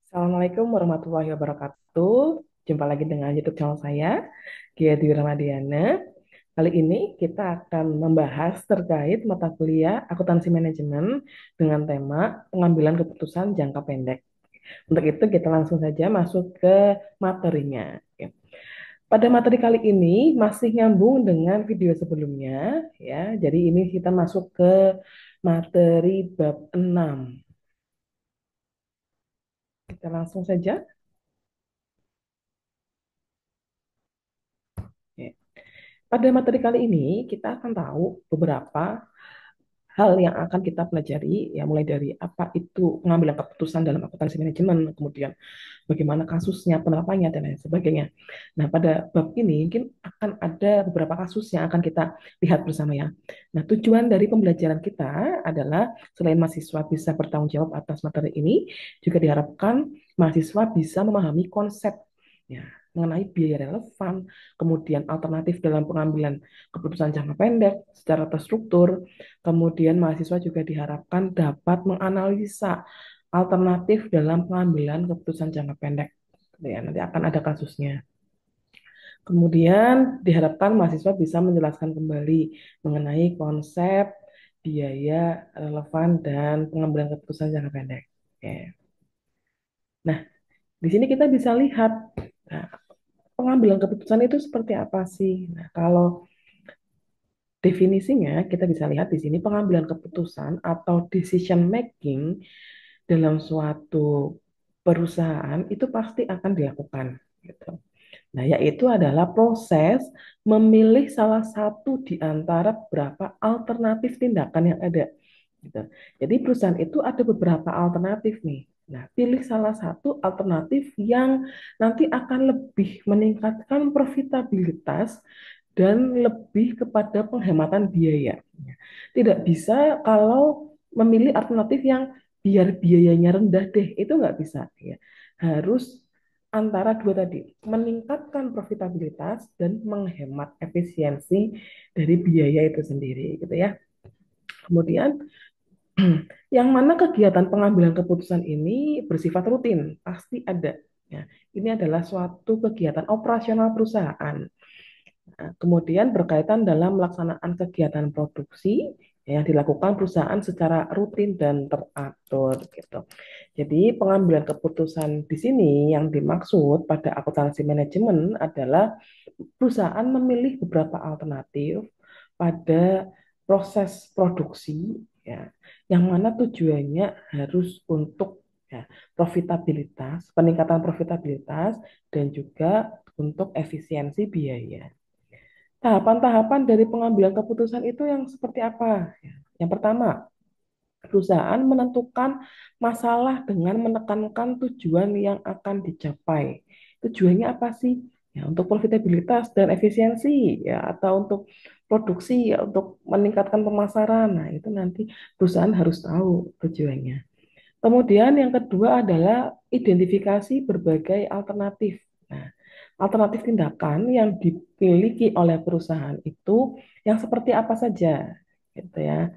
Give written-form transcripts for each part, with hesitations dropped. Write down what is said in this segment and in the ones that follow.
Assalamualaikum warahmatullahi wabarakatuh. Jumpa lagi dengan YouTube channel saya, Gia Dwi Ramadiana. Kali ini kita akan membahas terkait mata kuliah akuntansi manajemen dengan tema pengambilan keputusan jangka pendek. Untuk itu kita langsung saja masuk ke materinya. Ya. Pada materi kali ini masih nyambung dengan video sebelumnya, ya. Jadi ini kita masuk ke materi bab 6. Kita langsung saja. Ya. Pada materi kali ini, kita akan tahu beberapa hal yang akan kita pelajari, ya mulai dari apa itu pengambilan keputusan dalam akuntansi manajemen, kemudian bagaimana kasusnya, penerapannya, dan lain sebagainya. Nah, pada bab ini mungkin akan ada beberapa kasus yang akan kita lihat bersama ya. Nah, tujuan dari pembelajaran kita adalah selain mahasiswa bisa bertanggung jawab atas materi ini, juga diharapkan mahasiswa bisa memahami konsep ya, mengenai biaya relevan, kemudian alternatif dalam pengambilan keputusan jangka pendek secara terstruktur. Kemudian mahasiswa juga diharapkan dapat menganalisa alternatif dalam pengambilan keputusan jangka pendek. Ya, nanti akan ada kasusnya. Kemudian diharapkan mahasiswa bisa menjelaskan kembali mengenai konsep biaya relevan dan pengambilan keputusan jangka pendek. Oke. Nah, di sini kita bisa lihat nah, pengambilan keputusan itu seperti apa sih? Nah, kalau definisinya kita bisa lihat di sini pengambilan keputusan atau decision making dalam suatu perusahaan itu pasti akan dilakukan gitu. Nah, yaitu adalah proses memilih salah satu di antara beberapa alternatif tindakan yang ada. Gitu. Jadi perusahaan itu ada beberapa alternatif nih. Nah, pilih salah satu alternatif yang nanti akan lebih meningkatkan profitabilitas dan lebih kepada penghematan biaya. Tidak bisa kalau memilih alternatif yang biar biayanya rendah deh, itu nggak bisa. Ya. Harus antara dua tadi, meningkatkan profitabilitas dan menghemat efisiensi dari biaya itu sendiri, gitu ya. Kemudian, yang mana kegiatan pengambilan keputusan ini bersifat rutin, pasti ada. Ya, ini adalah suatu kegiatan operasional perusahaan. Nah, kemudian berkaitan dalam melaksanaan kegiatan produksi yang dilakukan perusahaan secara rutin dan teratur gitu. Jadi pengambilan keputusan di sini yang dimaksud pada akuntansi manajemen adalah perusahaan memilih beberapa alternatif pada proses produksi ya, yang mana tujuannya harus untuk ya, profitabilitas, peningkatan profitabilitas dan juga untuk efisiensi biaya. Tahapan-tahapan dari pengambilan keputusan itu yang seperti apa? Yang pertama, perusahaan menentukan masalah dengan menekankan tujuan yang akan dicapai. Tujuannya apa sih? Ya, untuk profitabilitas dan efisiensi, ya, atau untuk produksi, ya, untuk meningkatkan pemasaran. Nah, itu nanti perusahaan harus tahu tujuannya. Kemudian yang kedua adalah identifikasi berbagai alternatif. Nah, alternatif tindakan yang dimiliki oleh perusahaan itu yang seperti apa saja, gitu ya.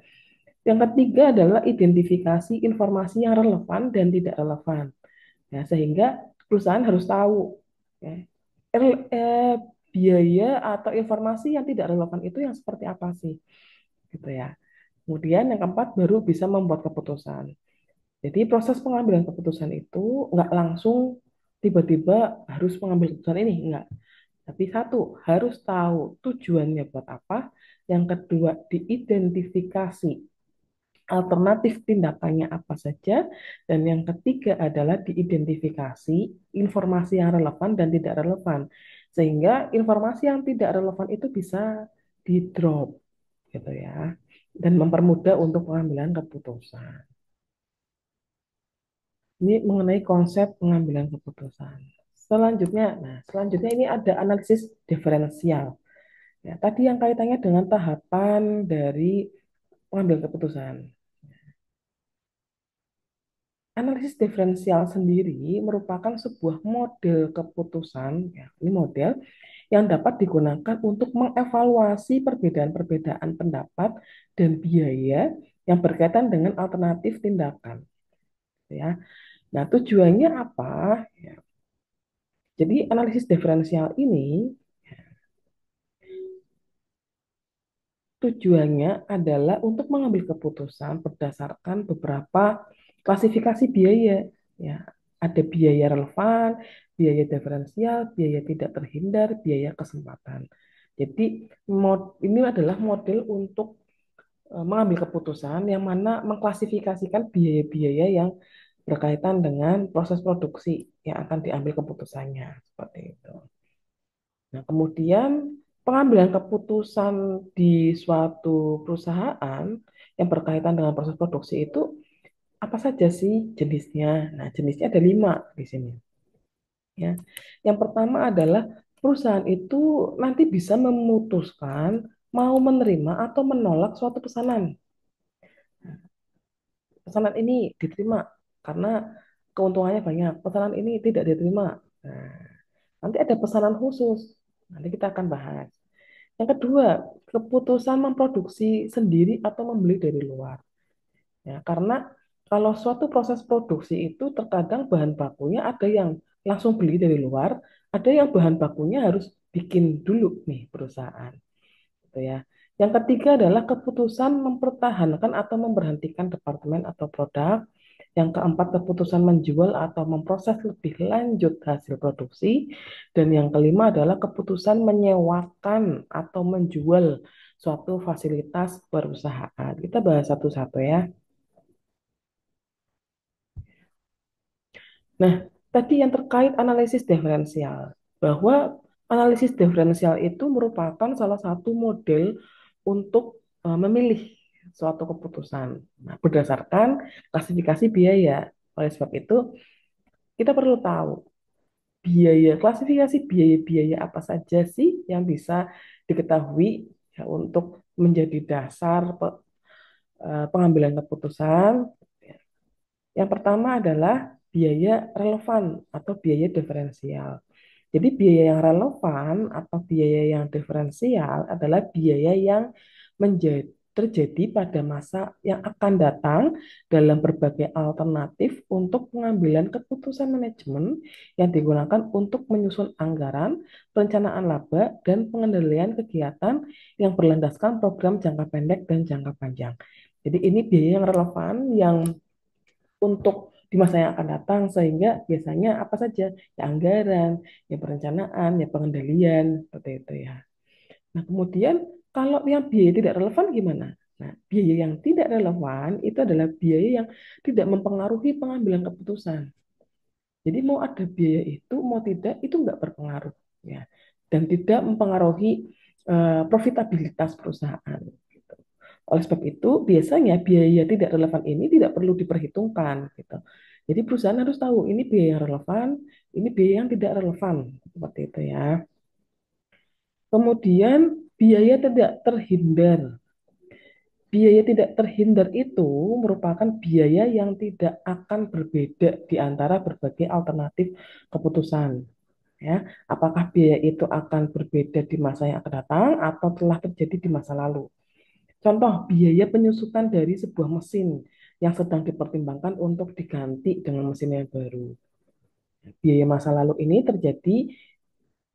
Yang ketiga adalah identifikasi informasi yang relevan dan tidak relevan. Ya, sehingga perusahaan harus tahu ya, er- eh, biaya atau informasi yang tidak relevan itu yang seperti apa sih, gitu ya. Kemudian yang keempat baru bisa membuat keputusan. Jadi proses pengambilan keputusan itu nggak langsung tiba-tiba harus mengambil keputusan ini, enggak. Tapi satu, harus tahu tujuannya buat apa. Yang kedua, diidentifikasi alternatif tindakannya apa saja. Dan yang ketiga adalah diidentifikasi informasi yang relevan dan tidak relevan. Sehingga informasi yang tidak relevan itu bisa di-drop gitu ya. Dan mempermudah untuk pengambilan keputusan. Ini mengenai konsep pengambilan keputusan. Selanjutnya ini ada analisis diferensial. Ya, tadi yang kaitannya dengan tahapan dari pengambilan keputusan. Analisis diferensial sendiri merupakan sebuah model keputusan, ya, ini model yang dapat digunakan untuk mengevaluasi perbedaan-perbedaan pendapat dan biaya yang berkaitan dengan alternatif tindakan. Ya. Nah, tujuannya apa? Ya, jadi analisis diferensial ini tujuannya adalah untuk mengambil keputusan berdasarkan beberapa klasifikasi biaya. Ya, ada biaya relevan, biaya diferensial, biaya tidak terhindar, biaya kesempatan. Jadi ini adalah model untuk mengambil keputusan yang mana mengklasifikasikan biaya-biaya yang berkaitan dengan proses produksi yang akan diambil keputusannya seperti itu. Nah, kemudian pengambilan keputusan di suatu perusahaan yang berkaitan dengan proses produksi itu apa saja sih jenisnya? Nah, jenisnya ada 5 di sini. Ya, yang pertama adalah perusahaan itu nanti bisa memutuskan mau menerima atau menolak suatu pesanan. Pesanan ini diterima karena keuntungannya banyak. Pesanan ini tidak diterima. Nah, nanti ada pesanan khusus. Nanti kita akan bahas. Yang kedua, keputusan memproduksi sendiri atau membeli dari luar. Ya, karena kalau suatu proses produksi itu terkadang bahan bakunya ada yang langsung beli dari luar, ada yang bahan bakunya harus bikin dulu nih perusahaan. Gitu ya. Yang ketiga adalah keputusan mempertahankan atau memberhentikan departemen atau produk. Yang keempat, keputusan menjual atau memproses lebih lanjut hasil produksi. Dan yang kelima adalah keputusan menyewakan atau menjual suatu fasilitas perusahaan. Kita bahas satu-satu ya. Nah, tadi yang terkait analisis diferensial, bahwa analisis diferensial itu merupakan salah satu model untuk memilih suatu keputusan. Nah, berdasarkan klasifikasi biaya. Oleh sebab itu, kita perlu tahu klasifikasi biaya-biaya apa saja sih yang bisa diketahui ya, untuk menjadi dasar pengambilan keputusan. Yang pertama adalah biaya relevan atau biaya diferensial. Jadi biaya yang relevan atau biaya yang diferensial adalah biaya yang terjadi pada masa yang akan datang dalam berbagai alternatif untuk pengambilan keputusan manajemen yang digunakan untuk menyusun anggaran, perencanaan laba, dan pengendalian kegiatan yang berlandaskan program jangka pendek dan jangka panjang. Jadi ini biaya yang relevan yang untuk di masa yang akan datang sehingga biasanya apa saja ya anggaran, ya perencanaan, ya pengendalian seperti itu ya. Nah, kemudian kalau yang biaya tidak relevan gimana? Nah, biaya yang tidak relevan itu adalah biaya yang tidak mempengaruhi pengambilan keputusan. Jadi mau ada biaya itu, mau tidak, itu nggak berpengaruh. Ya. Dan tidak mempengaruhi profitabilitas perusahaan. Gitu. Oleh sebab itu, biasanya biaya tidak relevan ini tidak perlu diperhitungkan. Gitu. Jadi perusahaan harus tahu ini biaya yang relevan, ini biaya yang tidak relevan. Seperti itu ya. Kemudian biaya tidak terhindar. Biaya tidak terhindar itu merupakan biaya yang tidak akan berbeda di antara berbagai alternatif keputusan. Ya, apakah biaya itu akan berbeda di masa yang akan datang atau telah terjadi di masa lalu? Contoh, biaya penyusutan dari sebuah mesin yang sedang dipertimbangkan untuk diganti dengan mesin yang baru. Biaya masa lalu ini terjadi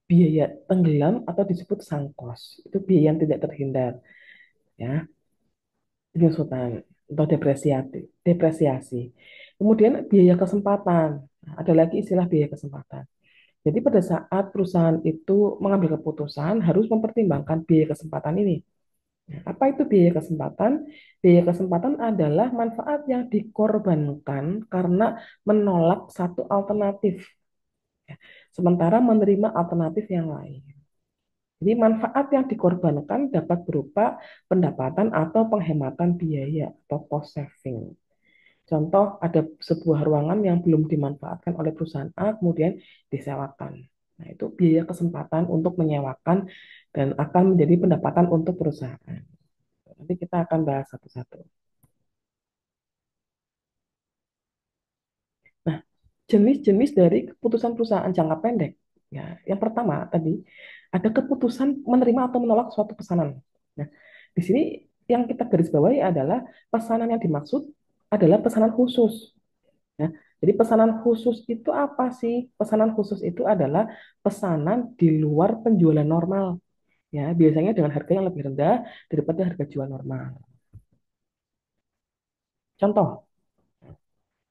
biaya tenggelam atau disebut sunk cost. Itu biaya yang tidak terhindar, ya, penyusutan atau depresiasi. Depresiasi. Kemudian biaya kesempatan. Nah, ada lagi istilah biaya kesempatan. Jadi pada saat perusahaan itu mengambil keputusan harus mempertimbangkan biaya kesempatan ini. Nah, apa itu biaya kesempatan? Biaya kesempatan adalah manfaat yang dikorbankan karena menolak satu alternatif, ya, sementara menerima alternatif yang lain. Jadi manfaat yang dikorbankan dapat berupa pendapatan atau penghematan biaya atau cost saving. Contoh, ada sebuah ruangan yang belum dimanfaatkan oleh perusahaan A, kemudian disewakan. Nah, itu biaya kesempatan untuk menyewakan dan akan menjadi pendapatan untuk perusahaan. Nanti kita akan bahas satu-satu. Nah, jenis-jenis dari keputusan perusahaan jangka pendek. Ya, yang pertama tadi ada keputusan menerima atau menolak suatu pesanan. Nah, di sini yang kita garis bawahi adalah pesanan yang dimaksud adalah pesanan khusus. Ya, Jadi pesanan khusus itu apa sih? Pesanan khusus itu adalah pesanan di luar penjualan normal. Ya, biasanya dengan harga yang lebih rendah daripada harga jual normal. Contoh,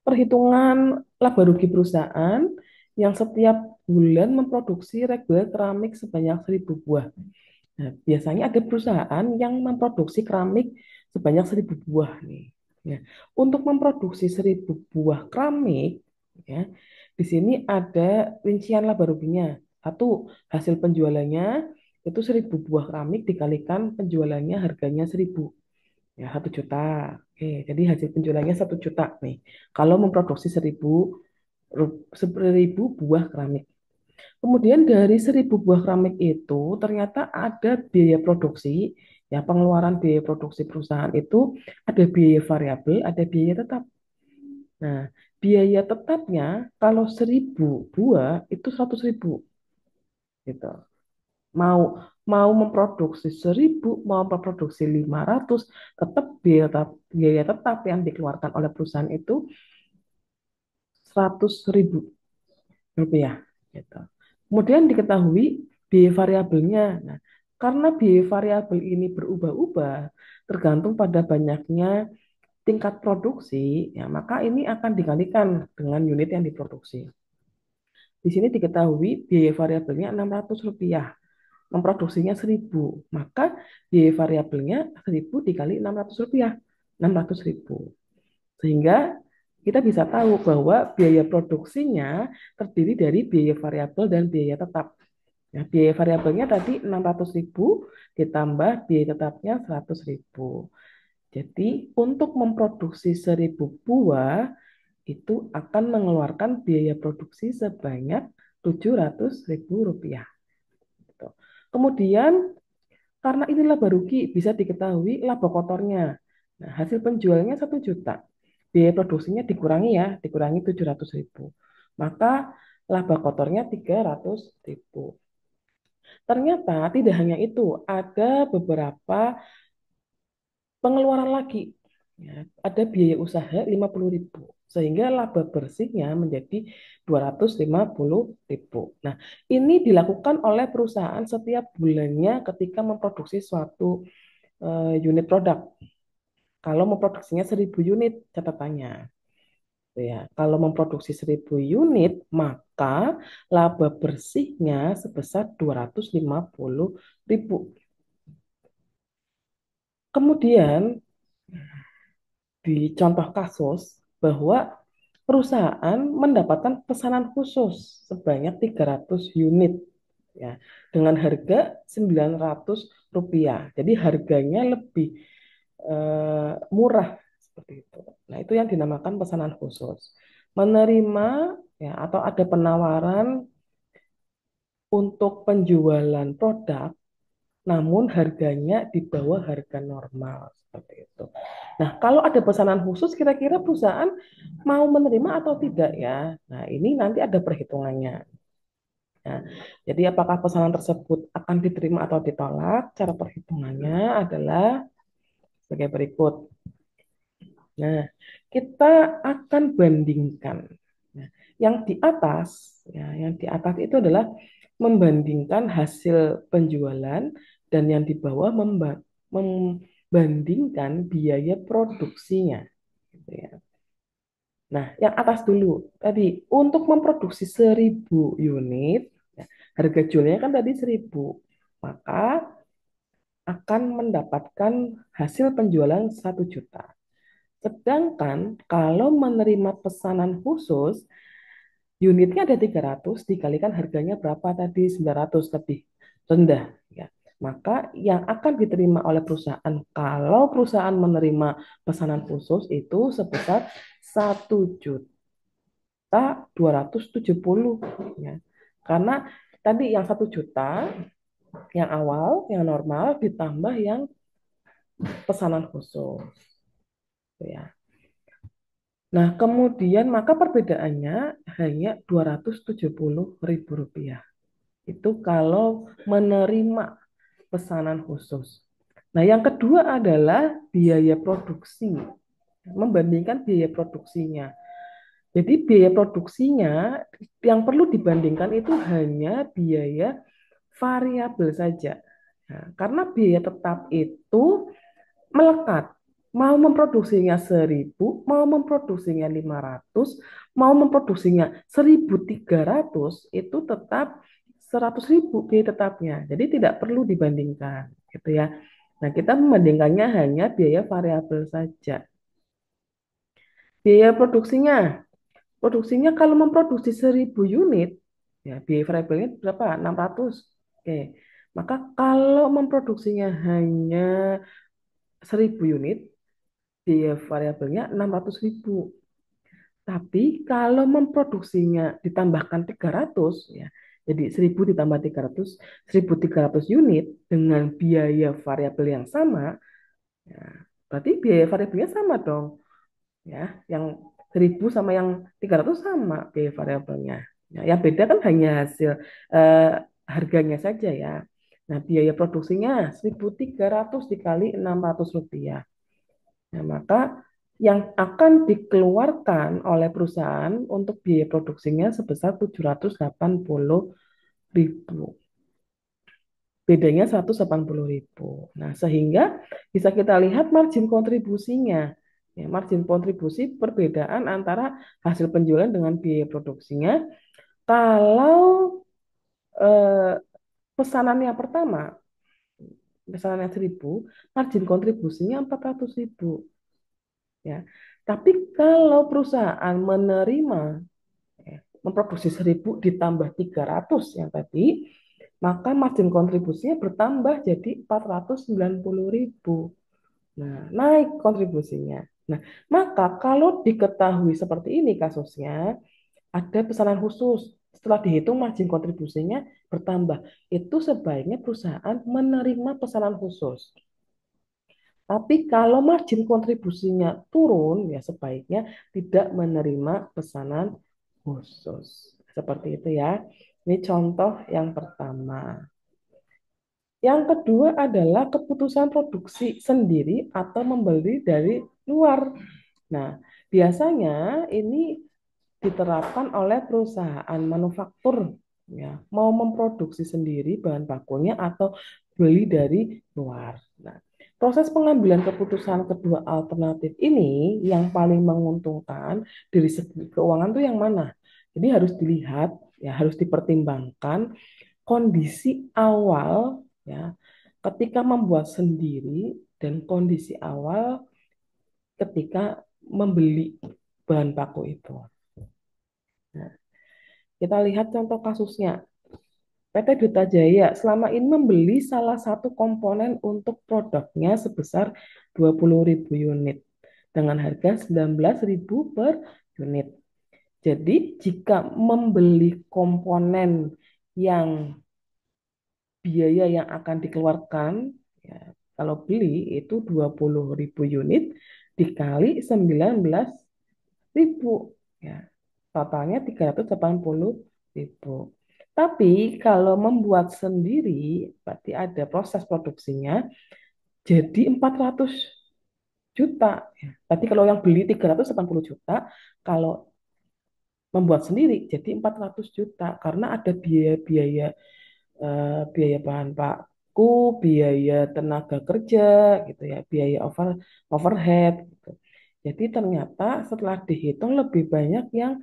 perhitungan laba rugi perusahaan yang setiap bulan memproduksi reguler keramik sebanyak 1.000 buah. Nah, biasanya ada perusahaan yang memproduksi keramik sebanyak 1.000 buah nih. Ya. Untuk memproduksi 1.000 buah keramik, ya, di sini ada rincian laba ruginya. Satu, hasil penjualannya itu 1.000 buah keramik dikalikan penjualannya harganya 1.000. Ya, 1 juta. Oke, jadi hasil penjualannya 1 juta nih. Kalau memproduksi 1.000 buah keramik. Kemudian dari 1.000 buah keramik itu ternyata ada biaya produksi, ya pengeluaran biaya produksi perusahaan itu ada biaya variabel, ada biaya tetap. Nah, biaya tetapnya kalau 1.000 buah itu 100.000 gitu. Mau mau memproduksi 1.000, mau memproduksi 500, tetap biaya tetap yang dikeluarkan oleh perusahaan itu 100.000 rupiah gitu. Kemudian diketahui biaya variabelnya. Nah, karena biaya variabel ini berubah-ubah tergantung pada banyaknya tingkat produksi, ya maka ini akan dikalikan dengan unit yang diproduksi. Di sini diketahui biaya variabelnya 600 rupiah, memproduksinya 1.000, maka biaya variabelnya 1.000 dikali 600 rupiah, 600.000. Sehingga kita bisa tahu bahwa biaya produksinya terdiri dari biaya variabel dan biaya tetap. Nah, biaya variabelnya tadi 600.000 ditambah biaya tetapnya 100.000. Jadi untuk memproduksi 1.000 buah itu akan mengeluarkan biaya produksi sebanyak 700.000 rupiah. Gitu. Kemudian karena ini laba rugi bisa diketahui laba kotornya. Nah, hasil penjualnya 1 juta. Biaya produksinya dikurangi ya, dikurangi 700.000. Maka laba kotornya 300.000. Ternyata tidak hanya itu, ada beberapa pengeluaran lagi. Ya, ada biaya usaha 50.000 sehingga laba bersihnya menjadi 250.000. Nah, ini dilakukan oleh perusahaan setiap bulannya ketika memproduksi suatu unit produk. Kalau memproduksinya 1.000 unit catatannya. Gitu ya. Kalau memproduksi 1.000 unit, maka laba bersihnya sebesar 250.000. Kemudian di contoh kasus bahwa perusahaan mendapatkan pesanan khusus sebanyak 300 unit ya dengan harga 900 rupiah. Jadi harganya lebih murah seperti itu. Nah, itu yang dinamakan pesanan khusus. Menerima ya atau ada penawaran untuk penjualan produk namun harganya di bawah harga normal seperti itu. Nah, kalau ada pesanan khusus kira-kira perusahaan mau menerima atau tidak ya? Nah, ini nanti ada perhitungannya. Nah, jadi apakah pesanan tersebut akan diterima atau ditolak? Cara perhitungannya adalah sebagai berikut. Nah, kita akan bandingkan. Nah, yang di atas itu adalah membandingkan hasil penjualan dan yang di bawah membandingkan biaya produksinya. Gitu ya. Nah, yang atas dulu tadi untuk memproduksi 1.000 unit, ya, harga jualnya kan tadi 1.000, maka akan mendapatkan hasil penjualan 1 juta. Sedangkan kalau menerima pesanan khusus, unitnya ada 300 dikalikan harganya berapa tadi? 900 lebih rendah. Ya. Maka yang akan diterima oleh perusahaan kalau perusahaan menerima pesanan khusus itu sebesar 1.270.000. Ya. Karena tadi yang 1 juta, yang awal, yang normal ditambah yang pesanan khusus. Ya. Nah, kemudian maka perbedaannya hanya 270.000 rupiah. Itu kalau menerima pesanan khusus. Nah, yang kedua adalah biaya produksi. Membandingkan biaya produksinya. Jadi biaya produksinya yang perlu dibandingkan itu hanya biaya variabel saja. Nah, karena biaya tetap itu melekat. Mau memproduksinya 1.000, mau memproduksinya 500, mau memproduksinya 1.300, itu tetap 100.000 biaya tetapnya. Jadi tidak perlu dibandingkan, gitu ya. Nah, kita membandingkannya hanya biaya variabel saja. Biaya produksinya kalau memproduksi 1.000 unit, ya biaya variabelnya berapa? 600. Oke. Maka kalau memproduksinya hanya 1.000 unit, biaya variabelnya 600.000. Tapi kalau memproduksinya ditambahkan 300, ya, jadi 1.000 ditambah 300, 1.300 unit dengan biaya variabel yang sama, ya, berarti biaya variabelnya sama dong, ya, yang 1.000 sama yang 300 sama biaya variabelnya. Ya, yang beda kan hanya hasil eh, harganya saja ya. Nah, biaya produksinya 1.300 dikali Rp600. Nah, maka yang akan dikeluarkan oleh perusahaan untuk biaya produksinya sebesar 780.000. Bedanya 180.000. Nah, sehingga bisa kita lihat margin kontribusinya. Ya, margin kontribusi perbedaan antara hasil penjualan dengan biaya produksinya. Kalau eh, pesanan yang pertama, pesanan yang 1.000, margin kontribusinya 400.000. Ya. Tapi kalau perusahaan menerima, ya, memproduksi 1.000 ditambah 300 yang tadi, maka margin kontribusinya bertambah jadi 490.000. Nah, naik kontribusinya. Nah, maka kalau diketahui seperti ini kasusnya, ada pesanan khusus. Setelah dihitung margin kontribusinya bertambah. Itu sebaiknya perusahaan menerima pesanan khusus. Tapi kalau margin kontribusinya turun, ya sebaiknya tidak menerima pesanan khusus. Seperti itu ya. Ini contoh yang pertama. Yang kedua adalah keputusan produksi sendiri atau membeli dari luar. Nah, biasanya ini diterapkan oleh perusahaan manufaktur, ya, mau memproduksi sendiri bahan bakunya atau beli dari luar. Nah, proses pengambilan keputusan kedua alternatif ini yang paling menguntungkan dari segi keuangan tuh yang mana? Jadi harus dilihat, ya, harus dipertimbangkan kondisi awal, ya, ketika membuat sendiri dan kondisi awal ketika membeli bahan baku itu. Nah, kita lihat contoh kasusnya. PT Duta Jaya selama ini membeli salah satu komponen untuk produknya sebesar 20.000 unit dengan harga 19.000 per unit. Jadi jika membeli komponen yang biaya yang akan dikeluarkan, ya, kalau beli itu 20.000 unit dikali 19.000, ya, totalnya 380.000. Tapi kalau membuat sendiri berarti ada proses produksinya jadi 400 juta, ya. Berarti kalau yang beli 380 juta, kalau membuat sendiri jadi 400 juta karena ada biaya-biaya, biaya bahan baku, biaya tenaga kerja gitu ya, biaya overhead gitu. Jadi ternyata setelah dihitung lebih banyak yang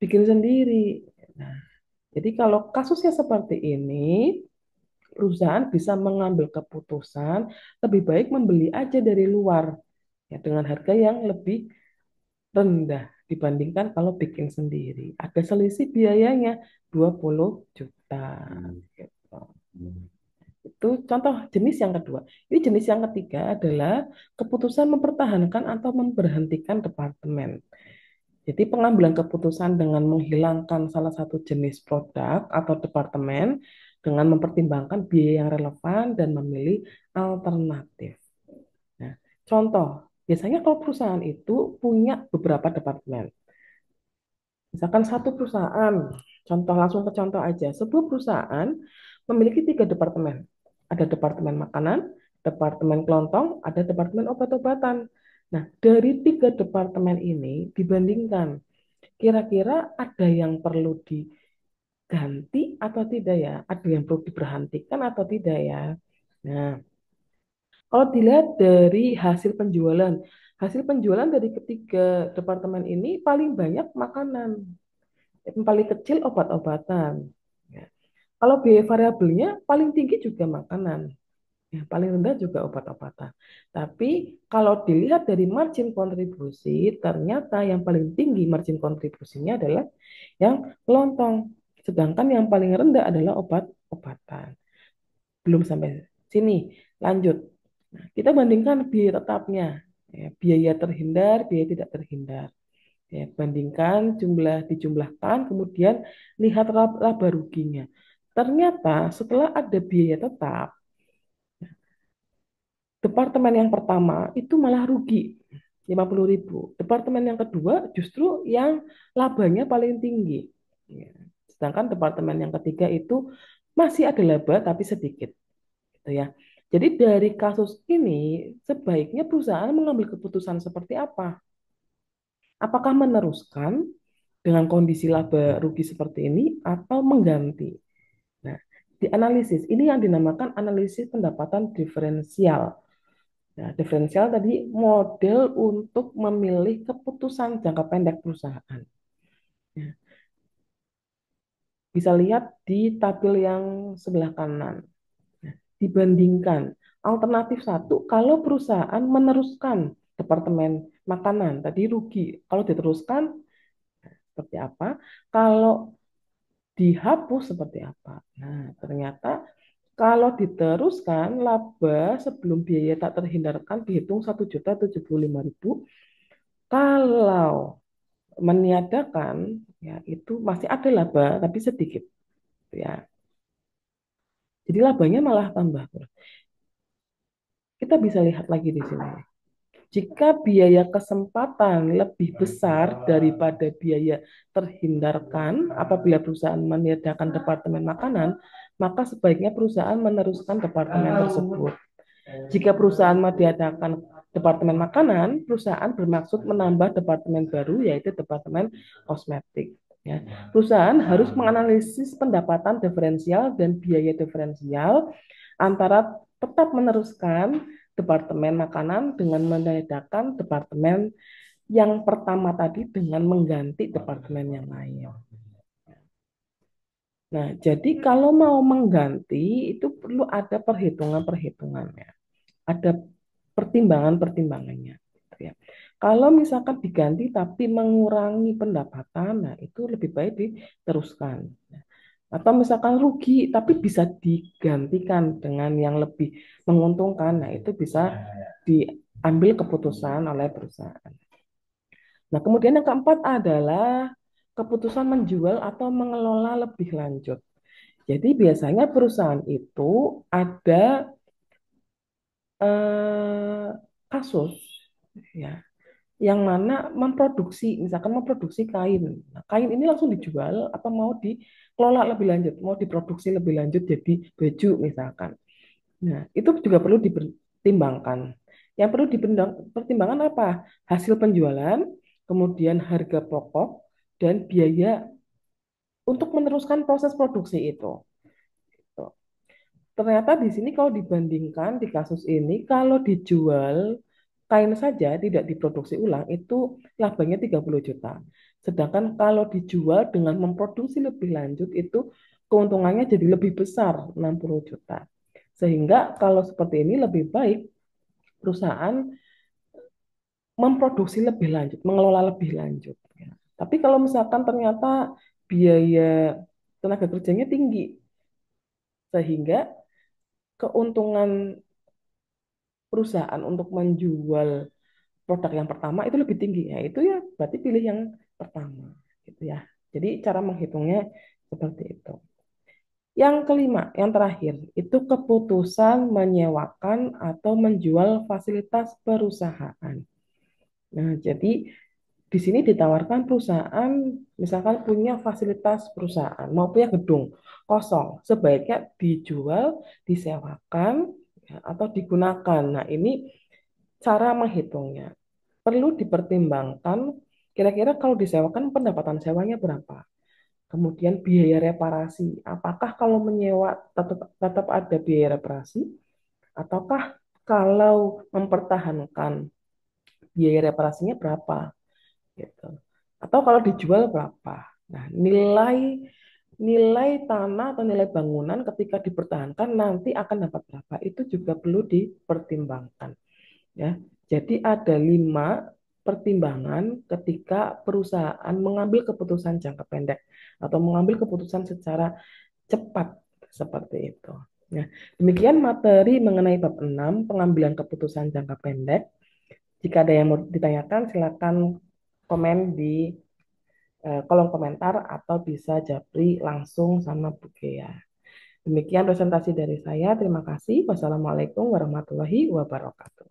bikin sendiri. Nah, jadi kalau kasusnya seperti ini, perusahaan bisa mengambil keputusan lebih baik membeli aja dari luar, ya, dengan harga yang lebih rendah dibandingkan kalau bikin sendiri. Ada selisih biayanya 20 juta. Gitu. Itu contoh jenis yang kedua. Ini jenis yang ketiga adalah keputusan mempertahankan atau memberhentikan departemen. Jadi pengambilan keputusan dengan menghilangkan salah satu jenis produk atau departemen dengan mempertimbangkan biaya yang relevan dan memilih alternatif. Nah, contoh, biasanya kalau perusahaan itu punya beberapa departemen. Misalkan satu perusahaan, contoh langsung ke contoh aja, sebuah perusahaan memiliki 3 departemen. Ada departemen makanan, departemen kelontong, ada departemen obat-obatan. Nah, dari tiga departemen ini dibandingkan, kira-kira ada yang perlu diganti atau tidak ya? Ada yang perlu diberhentikan atau tidak ya? Nah, kalau dilihat dari hasil penjualan dari ketiga departemen ini paling banyak makanan, yang paling kecil obat-obatan. Ya. Kalau biaya variabelnya paling tinggi juga makanan, ya, paling rendah juga obat-obatan. Tapi kalau dilihat dari margin kontribusi, ternyata yang paling tinggi margin kontribusinya adalah yang kelontong. Sedangkan yang paling rendah adalah obat-obatan. Belum sampai sini, lanjut. Nah, kita bandingkan biaya tetapnya, ya, biaya terhindar, biaya tidak terhindar. Ya, bandingkan dijumlahkan, kemudian lihat laba ruginya. Ternyata setelah ada biaya tetap, departemen yang pertama itu malah rugi 50.000. Departemen yang kedua justru yang labanya paling tinggi. Ya. Sedangkan departemen yang ketiga itu masih ada laba tapi sedikit. Gitu ya. Jadi dari kasus ini sebaiknya perusahaan mengambil keputusan seperti apa? Apakah meneruskan dengan kondisi laba rugi seperti ini atau mengganti? Nah, di analisis ini yang dinamakan analisis pendapatan diferensial. Nah, diferensial tadi model untuk memilih keputusan jangka pendek perusahaan. Ya, bisa lihat di tabel yang sebelah kanan. Nah, dibandingkan alternatif satu, kalau perusahaan meneruskan departemen makanan tadi rugi. Kalau diteruskan seperti apa? Kalau dihapus seperti apa? Nah, ternyata kalau diteruskan laba sebelum biaya tak terhindarkan dihitung 1.075.000. Kalau meniadakan ya itu masih ada laba tapi sedikit ya. Jadi labanya malah tambah. Kita bisa lihat lagi di sini. Jika biaya kesempatan lebih besar daripada biaya terhindarkan apabila perusahaan meniadakan departemen makanan, maka sebaiknya perusahaan meneruskan departemen tersebut. Jika perusahaan meniadakan departemen makanan, perusahaan bermaksud menambah departemen baru yaitu departemen kosmetik. Ya. Perusahaan harus menganalisis pendapatan diferensial dan biaya diferensial antara tetap meneruskan departemen makanan dengan meniadakan departemen yang pertama tadi dengan mengganti departemen yang lain. Nah, jadi kalau mau mengganti itu perlu ada perhitungan-perhitungannya, ada pertimbangan-pertimbangannya. Gitu ya. Kalau misalkan diganti tapi mengurangi pendapatan, nah itu lebih baik diteruskan. Atau misalkan rugi tapi bisa digantikan dengan yang lebih menguntungkan, nah itu bisa diambil keputusan oleh perusahaan. Nah, kemudian yang keempat adalah keputusan menjual atau mengelola lebih lanjut. Jadi biasanya perusahaan itu ada eh, kasus ya yang mana misalkan memproduksi kain. Nah, kain ini langsung dijual apa mau dikelola lebih lanjut, mau diproduksi lebih lanjut jadi baju misalkan. Nah, itu juga perlu dipertimbangkan. Yang perlu dipertimbangkan apa? Hasil penjualan, kemudian harga pokok, dan biaya untuk meneruskan proses produksi itu. Tuh. Ternyata di sini kalau dibandingkan di kasus ini, kalau dijual kain saja tidak diproduksi ulang itu labanya 30 juta. Sedangkan kalau dijual dengan memproduksi lebih lanjut itu keuntungannya jadi lebih besar 60 juta. Sehingga kalau seperti ini lebih baik perusahaan memproduksi lebih lanjut, mengelola lebih lanjut. Ya. Tapi kalau misalkan ternyata biaya tenaga kerjanya tinggi, sehingga keuntungan perusahaan untuk menjual produk yang pertama itu lebih tinggi. Ya, itu ya berarti pilih yang pertama, gitu ya. Jadi cara menghitungnya seperti itu. Yang kelima, yang terakhir, itu keputusan menyewakan atau menjual fasilitas perusahaan. Nah, jadi di sini ditawarkan perusahaan, misalkan punya fasilitas perusahaan, mau punya gedung kosong, sebaiknya dijual, disewakan, ya, atau digunakan. Nah, ini cara menghitungnya. perlu dipertimbangkan kira-kira kalau disewakan pendapatan sewanya berapa. Kemudian biaya reparasi, apakah kalau menyewa tetap tetap ada biaya reparasi ataukah kalau mempertahankan biaya reparasinya berapa gitu. Atau kalau dijual berapa. Nah, nilai nilai tanah atau nilai bangunan ketika dipertahankan nanti akan dapat berapa itu juga perlu dipertimbangkan ya. Jadi ada 5 pertimbangan ketika perusahaan mengambil keputusan jangka pendek atau mengambil keputusan secara cepat seperti itu. Nah, demikian materi mengenai bab 6 pengambilan keputusan jangka pendek. Jika ada yang mau ditanyakan, silakan komen di kolom komentar atau bisa japri langsung sama Bu Gea. Demikian presentasi dari saya. Terima kasih. Wassalamualaikum warahmatullahi wabarakatuh.